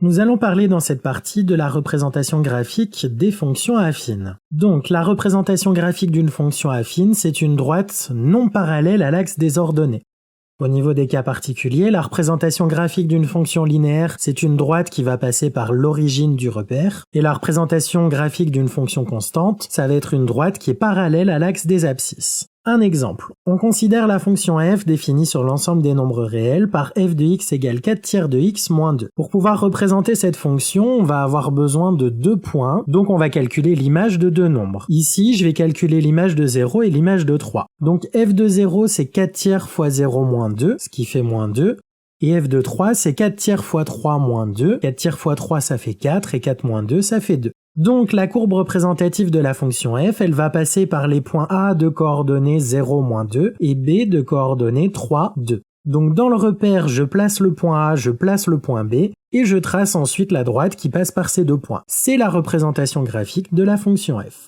Nous allons parler dans cette partie de la représentation graphique des fonctions affines. Donc, la représentation graphique d'une fonction affine, c'est une droite non parallèle à l'axe des ordonnées. Au niveau des cas particuliers, la représentation graphique d'une fonction linéaire, c'est une droite qui va passer par l'origine du repère, et la représentation graphique d'une fonction constante, ça va être une droite qui est parallèle à l'axe des abscisses. Un exemple, on considère la fonction f définie sur l'ensemble des nombres réels par f de x égale 4 tiers de x moins 2. Pour pouvoir représenter cette fonction, on va avoir besoin de 2 points, donc on va calculer l'image de deux nombres. Ici, je vais calculer l'image de 0 et l'image de 3. Donc f de 0, c'est 4 tiers fois 0 moins 2, ce qui fait moins 2. Et f de 3, c'est 4 tiers fois 3 moins 2. 4 tiers fois 3, ça fait 4, et 4 moins 2, ça fait 2. Donc la courbe représentative de la fonction f, elle va passer par les points A de coordonnées 0, moins 2 et B de coordonnées 3, 2. Donc dans le repère, je place le point A, je place le point B, et je trace ensuite la droite qui passe par ces deux points. C'est la représentation graphique de la fonction f.